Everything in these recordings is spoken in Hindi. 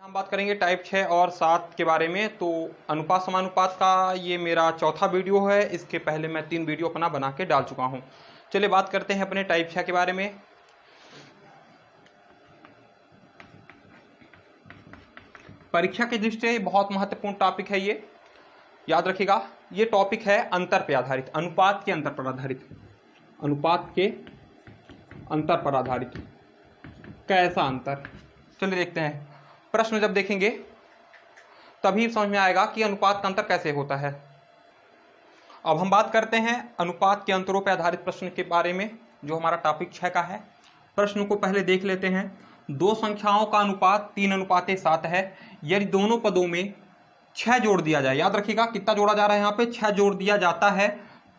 हम बात करेंगे टाइप 6 और 7 के बारे में। तो अनुपात समानुपात का ये मेरा चौथा वीडियो है। इसके पहले मैं 3 वीडियो अपना बना के डाल चुका हूँ। चलिए बात करते हैं अपने टाइप 6 के बारे में। परीक्षा की दृष्टि से बहुत महत्वपूर्ण टॉपिक है ये, याद रखिएगा। ये टॉपिक है अंतर पे आधारित, अनुपात के अंतर पर आधारित। अनुपात के अंतर पर आधारित कैसा अंतर, चलिए देखते हैं। प्रश्न जब देखेंगे तभी समझ में आएगा कि अनुपात का अंतर कैसे होता है। अब हम बात करते हैं अनुपात के अंतरों पर आधारित प्रश्न के बारे में, जो हमारा टॉपिक 6 का है। प्रश्न को पहले देख लेते हैं। दो संख्याओं का अनुपात 3:7 है। यदि दोनों पदों में 6 जोड़ दिया जाए, याद रखिएगा कितना जोड़ा जा रहा है, यहाँ पे 6 जोड़ दिया जाता है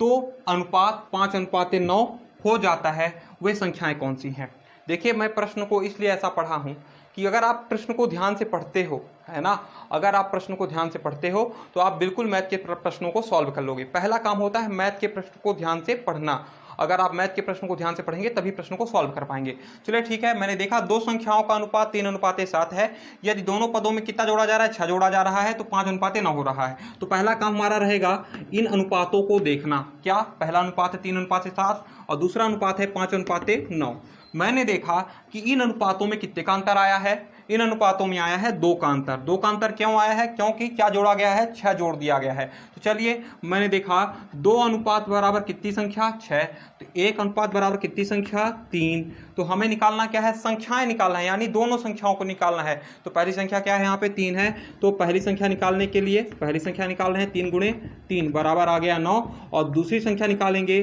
तो अनुपात 5:9 हो जाता है। वे संख्याएं कौन सी हैं? देखिए, मैं प्रश्न को इसलिए ऐसा पढ़ा हूं कि अगर आप प्रश्न को ध्यान से पढ़ते हो, है ना, अगर आप प्रश्न को ध्यान से पढ़ते हो तो आप बिल्कुल मैथ के प्रश्नों को सॉल्व कर लोगे। पहला काम होता है मैथ के प्रश्न को ध्यान से पढ़ना। अगर आप मैथ के प्रश्न को ध्यान से पढ़ेंगे तभी प्रश्न को सॉल्व कर पाएंगे। चलिए ठीक है, मैंने देखा दो संख्याओं का अनुपात 3:7 है। यदि दोनों पदों में कितना जोड़ा जा रहा है, 6 जोड़ा जा रहा है तो 5:9 हो रहा है। तो पहला काम हमारा रहेगा इन अनुपातों को देखना। क्या? पहला अनुपात है 3:7 और दूसरा अनुपात है 5:9। मैंने देखा कि इन अनुपातों में कितने का अंतर आया है। इन अनुपातों में आया है 2 का अंतर। 2 का अंतर क्यों आया है? क्योंकि क्या जोड़ा गया है, 6 जोड़ दिया गया है। तो चलिए, मैंने देखा 2 अनुपात बराबर कितनी संख्या, 6। तो 1 अनुपात बराबर कितनी संख्या, 3। तो हमें निकालना क्या है, संख्याएं निकालना है, यानी दोनों संख्याओं को निकालना है। तो पहली संख्या क्या है, यहाँ पे 3 है। तो पहली संख्या निकालने के लिए पहली संख्या निकाल रहे हैं, 3 गुणे 3 बराबर आ गया 9। और दूसरी संख्या निकालेंगे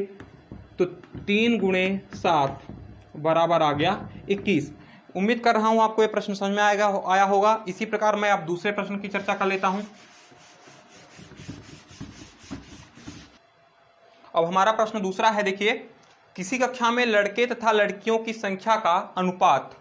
तो 3 गुणे 7 बराबर आ गया 21। उम्मीद कर रहा हूं आपको ये प्रश्न समझ में आया होगा। इसी प्रकार मैं अब दूसरे प्रश्न की चर्चा कर लेता हूं। अब हमारा प्रश्न दूसरा है। देखिए, किसी कक्षा में लड़के तथा लड़कियों की संख्या का अनुपात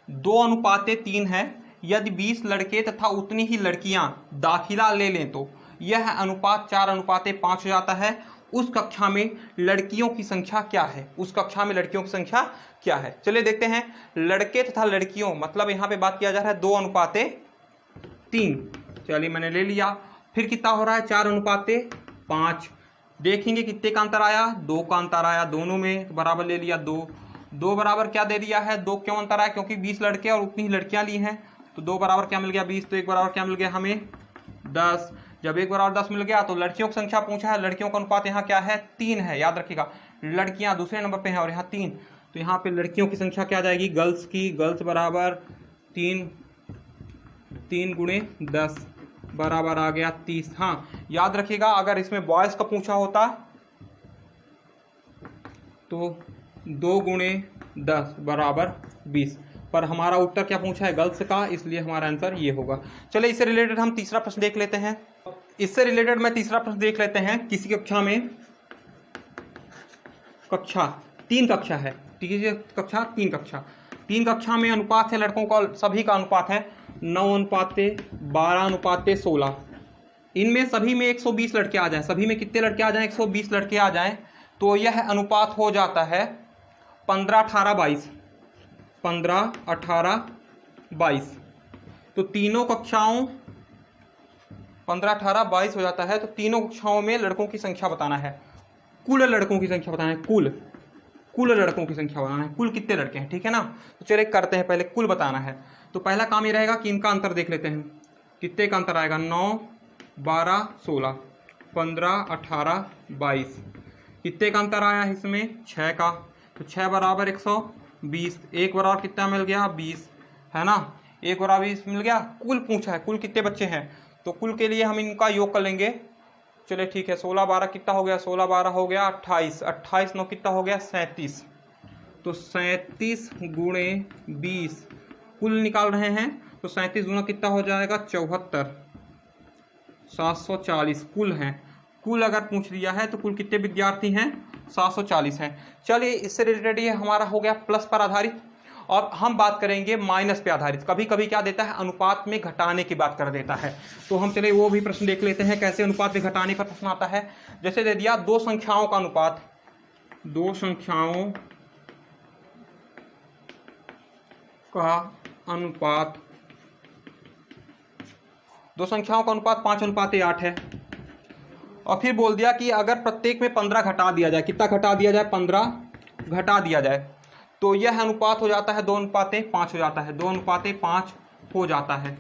2:3 है। यदि 20 लड़के तथा उतनी ही लड़कियां दाखिला ले लें तो यह अनुपात 4:5 हो जाता है। उस कक्षा में लड़कियों की संख्या क्या है? उस कक्षा में लड़कियों की संख्या क्या है? चलिए देखते हैं। लड़के तथा लड़कियों, मतलब यहाँ पे बात किया जा रहा है 2:3। चलिए मैंने ले लिया। फिर कितना हो रहा है, 4:5। देखेंगे कितने का अंतर आया, 2 का अंतर आया दोनों में, तो बराबर ले लिया 2। 2 बराबर क्या दे दिया है, 2 क्यों अंतर आया, क्योंकि 20 लड़के और उतनी ही लड़कियां ली हैं। तो 2 बराबर क्या मिल गया, 20। तो 1 बराबर क्या मिल गया हमें, 10। जब 1 बराबर 10 मिल गया तो लड़कियों की संख्या पूछा है। लड़कियों का अनुपात यहाँ क्या है, 3 है। याद रखिएगा, लड़कियां दूसरे नंबर पे हैं और यहाँ 3। तो यहाँ पे लड़कियों की संख्या क्या आ जाएगी, गर्ल्स की। गर्ल्स बराबर 3 गुणे 10 बराबर आ गया 30। हाँ, याद रखिएगा, अगर इसमें बॉयज का पूछा होता तो 2 गुणे 10 बराबर 20, पर हमारा उत्तर क्या पूछा है, गर्ल्स का, इसलिए हमारा आंसर ये होगा। चलिए, इससे रिलेटेड हम तीसरा प्रश्न देख लेते हैं। इससे रिलेटेड मैं तीसरा प्रश्न देख लेते हैं। किसी कक्षा में, कक्षा 3 कक्षा है, कक्षा 3 कक्षा में अनुपात है लड़कों का, सभी का अनुपात है 9:12:16। इनमें सभी में 120 लड़के आ जाएं, सभी में कितने लड़के आ जाएं, 120 लड़के आ जाएं, तो यह अनुपात हो जाता है 15:18:22। 15:18:22। तो तीनों कक्षाओं 15:18:22 हो जाता है। तो तीनों कक्षाओं में लड़कों की संख्या बताना है, कुल लड़कों की संख्या बताना है, कुल लड़कों की संख्या बताना है, कुल कितने लड़के हैं, ठीक है ना। तो चलिए करते हैं, पहले कुल बताना है। तो पहला काम ये रहेगा कि इनका अंतर देख लेते हैं, कितने का अंतर आएगा, 9:12:16, 15:18:22। कितने का अंतर आया है इसमें, 6 का। तो 6 बराबर 120। 1 बराबर कितना मिल गया, 20, है ना। 1 बराबर 20 मिल गया। कुल पूछा है, कुल कितने बच्चे हैं, तो कुल के लिए हम इनका योग कर लेंगे। चलिए ठीक है, 16:12 कितना हो गया, 16:12 हो गया 28। 28 कितना हो गया, 37। तो 37 गुणे 20 कुल निकाल रहे हैं। तो 37 गुना कितना हो जाएगा, 74। 740 कुल हैं। कुल अगर पूछ लिया है तो कुल कितने विद्यार्थी हैं, 740 हैं। चलिए, इससे रिलेटेड ये हमारा हो गया प्लस पर आधारित। और हम बात करेंगे माइनस पे आधारित। कभी कभी क्या देता है, अनुपात में घटाने की बात कर देता है। तो हम चलिए वो भी प्रश्न देख लेते हैं, कैसे अनुपात में घटाने पर प्रश्न आता है। जैसे दे दिया, दो संख्याओं का अनुपात, दो संख्याओं का अनुपात दो संख्याओं का अनुपात 5:8 है। और फिर बोल दिया कि अगर प्रत्येक में 15 घटा दिया जाए, कितना घटा दिया जाए, 15 घटा दिया जाए, तो यह अनुपात हो जाता है 2:5 हो जाता है, 2:5 हो जाता है।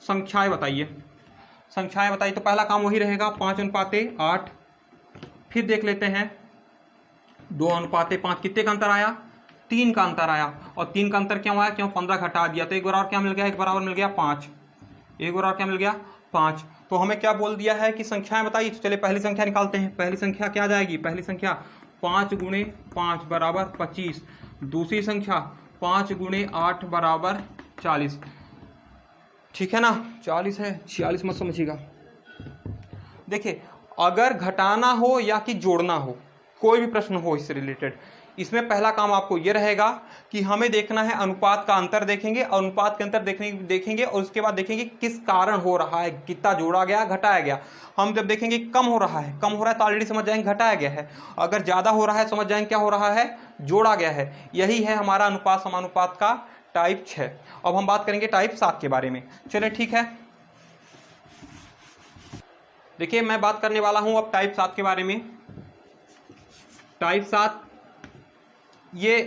संख्याएं बताइए, संख्याएं बताइए। तो पहला काम वही रहेगा 5:8। फिर देख लेते हैं 2:5 कितने का अंतर आया, 3 का अंतर आया। और 3 का अंतर क्यों आया, क्यों 15 घटा दिया, तो एक बराबर क्या मिल गया, एक बराबर मिल गया 5, एक बराबर क्या मिल गया 5। तो हमें क्या बोल दिया है कि संख्याएं बताइए। तो चलिए पहली संख्या निकालते हैं। पहली संख्या क्या जाएगी, पहली संख्या 5 × 5 = 25। दूसरी संख्या 5 × 8 = 40। ठीक है ना, 40 है, 46 मत समझिएगा। देखिए अगर घटाना हो या कि जोड़ना हो, कोई भी प्रश्न हो इससे रिलेटेड, इसमें पहला काम आपको यह रहेगा कि हमें देखना है अनुपात का अंतर देखेंगे, अनुपात के अंतर देखेंगे और उसके बाद देखेंगे किस कारण हो रहा है, कितना जोड़ा गया घटाया गया। हम जब देखेंगे कम हो रहा है तो ऑलरेडी समझ जाएंगे घटाया गया है, अगर ज्यादा हो रहा है समझ जाएंगे क्या हो रहा है, जोड़ा गया है। यही है हमारा अनुपात समानुपात का टाइप 6। अब हम बात करेंगे टाइप 7 के बारे में। चलिए ठीक है, देखिए मैं बात करने वाला हूं अब टाइप 7 के बारे में। टाइप 7, ये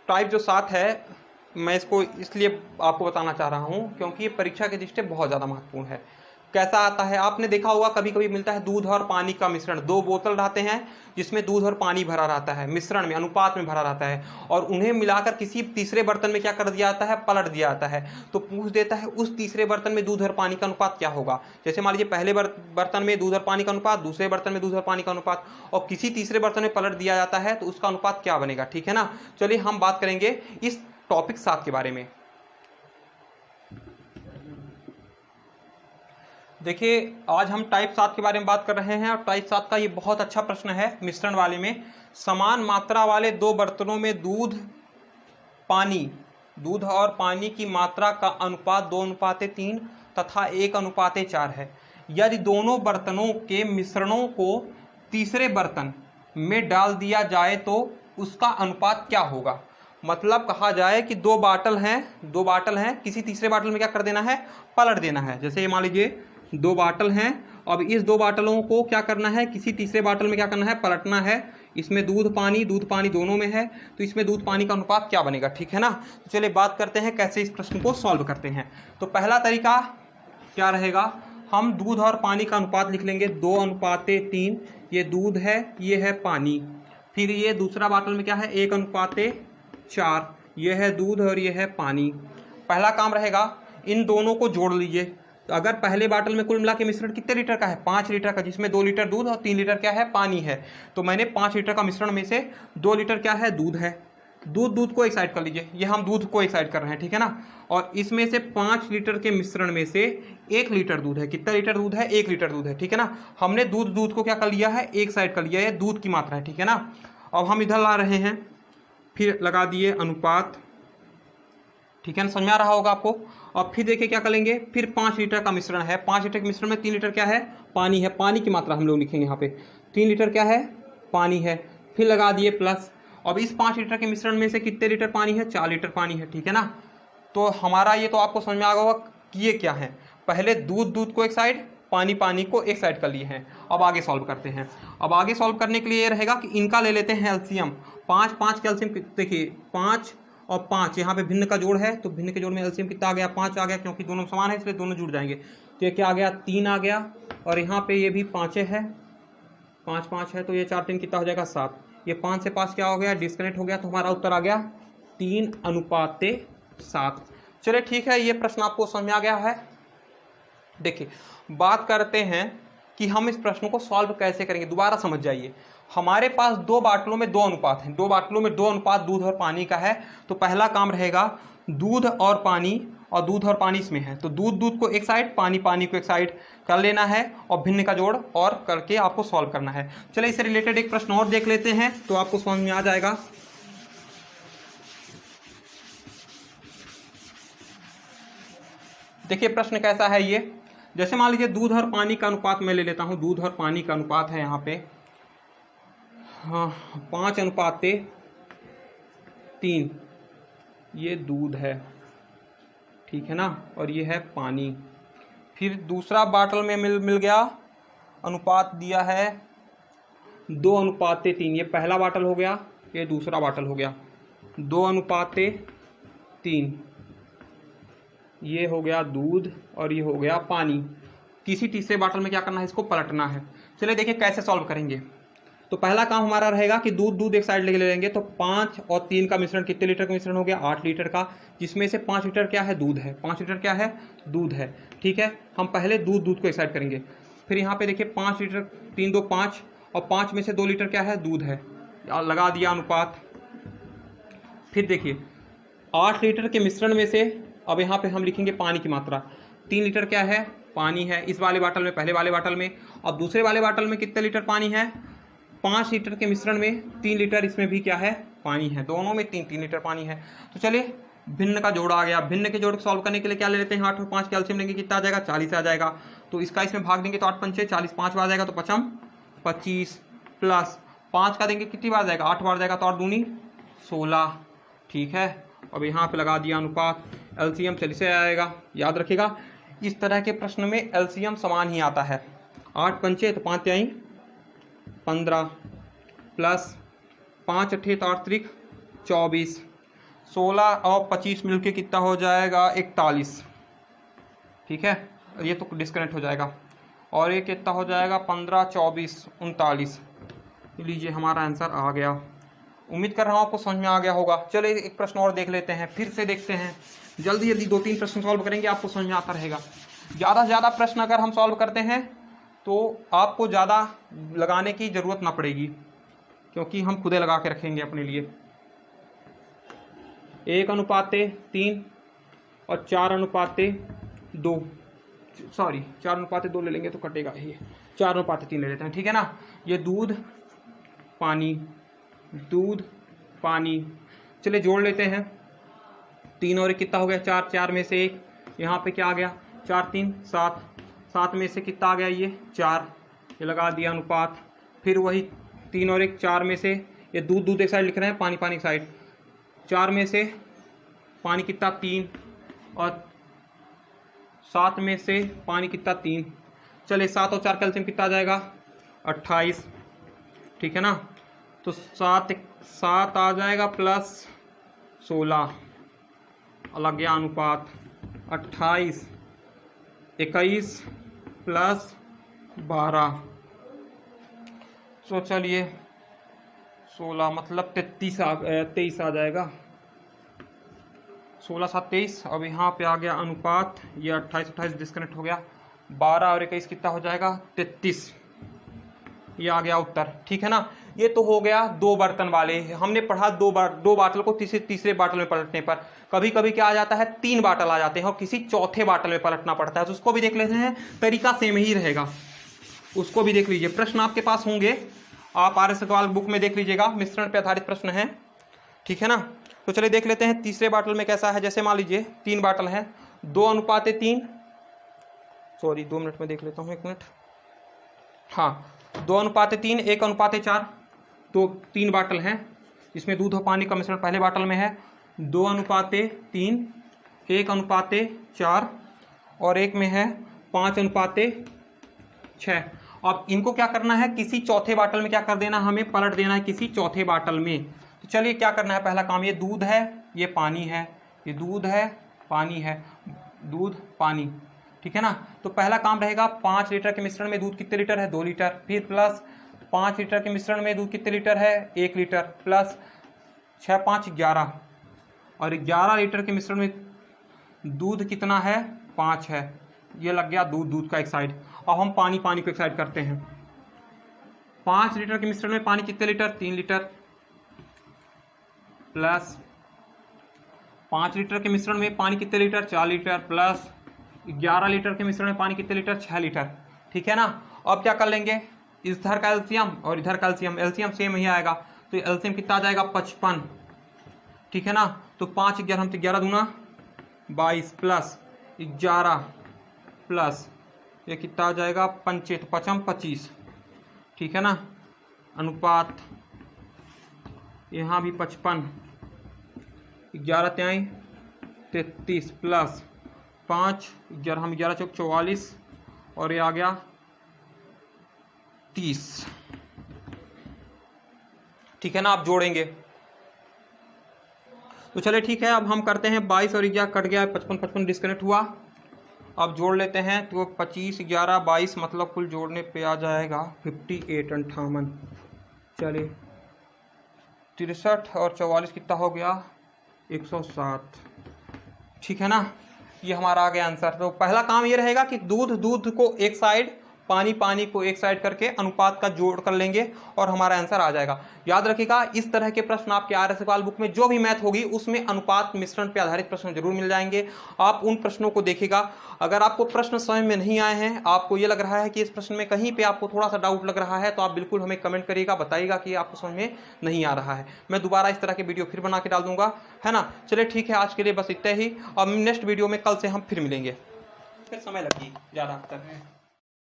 टाइप जो 7 है, मैं इसको इसलिए आपको बताना चाह रहा हूं क्योंकि ये परीक्षा के दृष्टि बहुत ज़्यादा महत्वपूर्ण है। कैसा आता है, आपने देखा होगा कभी कभी मिलता है दूध और पानी का मिश्रण, 2 बोतल रहते हैं जिसमें दूध और पानी भरा रहता है, मिश्रण में अनुपात में भरा रहता है, और उन्हें मिलाकर किसी तीसरे बर्तन में क्या कर दिया जाता है, पलट दिया जाता है। तो पूछ देता है उस तीसरे बर्तन में दूध और पानी का अनुपात क्या होगा। जैसे मान लीजिए पहले बर्तन में दूध और पानी का अनुपात, दूसरे बर्तन में दूध और पानी का अनुपात, और किसी तीसरे बर्तन में पलट दिया जाता है तो उसका अनुपात क्या बनेगा। ठीक है ना, चलिए हम बात करेंगे इस टॉपिक 7 के बारे में। देखिए आज हम टाइप 7 के बारे में बात कर रहे हैं, और टाइप 7 का ये बहुत अच्छा प्रश्न है मिश्रण वाले में। समान मात्रा वाले 2 बर्तनों में दूध और पानी की मात्रा का अनुपात 2:3 तथा 1:4 है। यदि दोनों बर्तनों के मिश्रणों को तीसरे बर्तन में डाल दिया जाए तो उसका अनुपात क्या होगा। मतलब कहा जाए कि 2 बाटल हैं, किसी तीसरे बाटल में क्या कर देना है, पलट देना है। जैसे मान लीजिए 2 बाटल हैं, अब इस 2 बाटलों को क्या करना है, किसी तीसरे बाटल में क्या करना है, पलटना है। इसमें दूध पानी दोनों में है, तो इसमें दूध पानी का अनुपात क्या बनेगा। ठीक है ना, तो चलिए बात करते हैं कैसे इस प्रश्न को सॉल्व करते हैं। तो पहला तरीका क्या रहेगा, हम दूध और पानी का अनुपात लिख लेंगे 2:3। ये दूध है, ये है पानी। फिर ये दूसरा बाटल में क्या है, 1:4, ये है दूध और ये है पानी। पहला काम रहेगा इन दोनों को जोड़ लीजिए। तो अगर पहले बाटल में कुल मिला के मिश्रण कितने लीटर का है, 5 लीटर का, जिसमें 2 लीटर दूध और 3 लीटर क्या है, पानी है। तो मैंने 5 लीटर का मिश्रण में से 2 लीटर क्या है, दूध है। दूध को एक साइड कर लीजिए, ये हम दूध को एक साइड कर रहे हैं। ठीक है ना, और इसमें से 5 लीटर के मिश्रण में से 1 लीटर दूध है। कितना लीटर दूध है, 1 लीटर दूध है। ठीक है ना, हमने दूध को क्या कर लिया है, एक साइड कर लिया है, दूध की मात्रा है। ठीक है ना, अब हम इधर ला रहे हैं, फिर लगा दिए अनुपात। ठीक है ना, समझ में आ रहा होगा आपको। अब फिर देखिए क्या करेंगे, फिर 5 लीटर का मिश्रण है, 5 लीटर के मिश्रण में 3 लीटर क्या है, पानी है। पानी की मात्रा हम लोग लिखेंगे यहाँ पे, 3 लीटर क्या है, पानी है। फिर लगा दिए प्लस। अब इस 5 लीटर के मिश्रण में से कितने लीटर पानी है, 4 लीटर पानी है। ठीक है ना, तो हमारा ये तो आपको समझ में आ गया होगा कि ये क्या है। पहले दूध को एक साइड, पानी को एक साइड कर लिए हैं। अब आगे सॉल्व करते हैं। अब आगे सॉल्व करने के लिए ये रहेगा कि इनका ले लेते हैं एलसीएम। 5 का एलसीएम देखिए, 5 और 5 यहाँ पे भिन्न का जोड़ है, तो भिन्न के जोड़ में एलसीएम कितना आ गया, 5 आ गया, क्योंकि दोनों समान है इसलिए दोनों जुड़ जाएंगे। तो ये क्या आ गया, 3 आ गया, और यहाँ पे ये भी 5 है, 5 है, तो ये 4 3 कितना हो जाएगा, 7। ये 5 से 5 क्या हो गया, डिस्कनेक्ट हो गया, तो हमारा उत्तर आ गया 3:7। चलिए ठीक है, ये प्रश्न आपको समझ में आ गया है। देखिए बात करते हैं कि हम इस प्रश्न को सॉल्व कैसे करेंगे। दोबारा समझ जाइए, हमारे पास 2 बाटलों में 2 अनुपात हैं, 2 बाटलों में 2 अनुपात दूध और पानी का है। तो पहला काम रहेगा दूध और पानी इसमें है, तो दूध को एक साइड, पानी को एक साइड कर लेना है, और भिन्न का जोड़ और करके आपको सॉल्व करना है। चलिए इससे रिलेटेड एक प्रश्न और देख लेते हैं, तो आपको समझ में आ जाएगा। देखिए प्रश्न कैसा है ये, जैसे मान लीजिए दूध और पानी का अनुपात मैं ले लेता हूं, दूध और पानी का अनुपात है यहाँ पे 5:3। ये दूध है, ठीक है ना, और ये है पानी। फिर दूसरा बाटल में मिल गया, अनुपात दिया है 2:3। ये पहला बाटल हो गया, ये दूसरा बाटल हो गया, 2:3। ये हो गया दूध और ये हो गया पानी। किसी तीसरे बाटल में क्या करना है, इसको पलटना है। चलिए देखिए कैसे सॉल्व करेंगे। तो पहला काम हमारा रहेगा कि दूध एक साइड ले लेंगे। तो 5 और 3 का मिश्रण कितने लीटर का मिश्रण हो गया, 8 लीटर का, जिसमें से 5 लीटर क्या है, दूध है। 5 लीटर क्या है, दूध है। ठीक है, हम पहले दूध को एक साइड करेंगे। फिर यहाँ पे देखिए 5 लीटर, 3 2 5, और 5 में से 2 लीटर क्या है, दूध है। लगा दिया अनुपात। फिर देखिए 8 लीटर के मिश्रण में से अब यहाँ पे हम लिखेंगे पानी की मात्रा। 3 लीटर क्या है, पानी है इस वाले बाटल में, पहले वाले बाटल में। अब दूसरे वाले बाटल में कितने लीटर पानी है, 5 लीटर के मिश्रण में 3 लीटर इसमें भी क्या है, पानी है। दोनों में 3 लीटर पानी है। तो चलिए भिन्न का जोड़ आ गया। भिन्न के जोड़ को सॉल्व करने के लिए क्या ले लेते हैं, 8 और 5 कैल्शियम लेंगे, कितना आ जाएगा, 40 आ जाएगा। तो इसका इसमें भाग देंगे तो 8 पंचे 40, 5 बार जाएगा तो 5 25, प्लस 5 का देंगे कितनी बार जाएगा, 8 बार जाएगा तो 8 दूनी 16। ठीक है, अब यहाँ पे लगा दिया अनुपात। एलसीएम चलिए से आएगा, याद रखिएगा इस तरह के प्रश्न में एलसीएम समान ही आता है। 8 पंचे तो 5 त्याई 15, प्लस 5 अट्ठे तो 8 त्रिक 24, 16 और 25 मिलके कितना हो जाएगा, 41। ठीक है, ये तो डिस्कनेक्ट हो जाएगा। और ये कितना हो जाएगा, 15 24 39। लीजिए हमारा आंसर आ गया। उम्मीद कर रहा हूँ आपको समझ में आ गया होगा। चलिए एक प्रश्न और देख लेते हैं, फिर से देखते हैं। जल्दी जल्दी 2-3 प्रश्न सॉल्व करेंगे, आपको समझ में आता रहेगा। ज़्यादा से ज़्यादा प्रश्न अगर हम सॉल्व करते हैं तो आपको ज़्यादा लगाने की ज़रूरत ना पड़ेगी, क्योंकि हम खुदे लगा के रखेंगे अपने लिए। 1:3 और 4:2, सॉरी 4:2 ले लेंगे तो कटेगा ये, 4:3 ले लेते हैं। ठीक है ना, ये दूध पानी, दूध पानी। चलिए जोड़ लेते हैं। 3 और 1 कितना हो गया, 4, 4 में से 1, यहाँ पे क्या आ गया, 4 3 7, 7 में से कितना आ गया, ये 4। ये लगा दिया अनुपात। फिर वही 3 और 1, 4 में से, ये दूध एक साइड लिख रहे हैं, पानी पानी की साइड। 4 में से पानी कितना, 3, और 7 में से पानी कितना, 3। चलिए 7 और 4 कैल्शियम कितना आ जाएगा, 28। ठीक है ना, तो 7 आ जाएगा प्लस 16, अलग गया अनुपात। 28 21 प्लस 12, तो चलिए 16 मतलब 23 आ जाएगा। 16 7 23। अब यहाँ पे आ गया अनुपात, ये 28 डिस्कनेक्ट हो गया। 12 और 21 कितना हो जाएगा, 33। ये आ गया उत्तर। ठीक है ना, ये तो हो गया 2 बर्तन वाले। हमने पढ़ा 2 बाटल को तीसरे बाटल में पलटने पर। कभी कभी क्या आ जाता है, 3 बाटल आ जाते हैं और किसी चौथे बाटल में पलटना पड़ता है, तो उसको भी देख लेते हैं। तरीका सेम ही रहेगा, उसको भी देख लीजिए। प्रश्न आपके पास होंगे, आप आर्य सवाल बुक में देख लीजिएगा, मिश्रण पर आधारित प्रश्न है। ठीक है ना, तो चलिए देख लेते हैं तीसरे बाटल में कैसा है। जैसे मान लीजिए 3 बाटल हैं, 2:3, सॉरी 2 मिनट में देख लेता हूँ, 1 मिनट। हाँ, 2:3, 1:4, तो 3 बाटल हैं, जिसमें दूध और पानी का मिश्रण पहले बाटल में है। 2:3, 1:4 और एक में है 5:6। अब इनको क्या करना है, किसी चौथे बाटल में क्या कर देना, हमें पलट देना है किसी चौथे बाटल में। तो चलिए क्या करना है, पहला काम, ये दूध है, ये पानी है, ये दूध है, पानी है, दूध पानी। ठीक है ना, तो पहला काम रहेगा 5 लीटर के मिश्रण में दूध कितने लीटर है, 2 लीटर। फिर प्लस 5 लीटर के मिश्रण में दूध कितने लीटर है, 1 लीटर, प्लस 6 5 11, और 11 लीटर के मिश्रण में दूध कितना है, 5 है। ये लग गया दूध का एक साइड। अब हम पानी को एक साइड करते हैं। 5 लीटर के मिश्रण में पानी कितने लीटर, 3 लीटर, प्लस 5 लीटर के मिश्रण में पानी कितने लीटर, 4 लीटर, प्लस 11 लीटर के मिश्रण में पानी कितने लीटर, 6 लीटर। ठीक है ना, अब क्या कर लेंगे, इधर का एलसीएम और इधर का एलसीएम, एलसीएम सेम ही आएगा, तो एलसीएम कितना आ जाएगा, 55। ठीक है ना, तो 5 11 हम 11 दूना 22, प्लस 11 प्लस ये कितना आ जाएगा, 5 तो 5 25। ठीक है ना, अनुपात यहाँ भी 55, 11 त्याई 33 प्लस 5 11 हम 11 चौक 44 और ये आ गया 30। ठीक है ना, आप जोड़ेंगे तो चले ठीक है। अब हम करते हैं 22 और 11 कट गया, 55 डिस्कनेक्ट हुआ। अब जोड़ लेते हैं तो 25 11 22 मतलब कुल जोड़ने पे आ जाएगा 58 58। चलिए 63 और 44 कितना हो गया 107। ठीक है ना, ये हमारा आ गया आंसर। तो पहला काम ये रहेगा कि दूध को एक साइड, पानी को एक साइड करके अनुपात का जोड़ कर लेंगे और हमारा आंसर आ जाएगा। याद रखिएगा इस तरह के प्रश्न आपके आर्य सवाल बुक में जो भी मैथ होगी उसमें अनुपात मिश्रण पे आधारित प्रश्न जरूर मिल जाएंगे। आप उन प्रश्नों को देखिएगा। अगर आपको प्रश्न समझ में नहीं आए हैं, आपको ये लग रहा है कि इस प्रश्न में कहीं पे आपको थोड़ा सा डाउट लग रहा है, तो आप बिल्कुल हमें कमेंट करिएगा, बताइएगा कि आपको समझ में नहीं आ रहा है। मैं दोबारा इस तरह के वीडियो फिर बना के डाल दूंगा, है ना। चलिए ठीक है, आज के लिए बस इतना ही। अब नेक्स्ट वीडियो में कल से हम फिर मिलेंगे, फिर समय लगी ज़्यादा तक।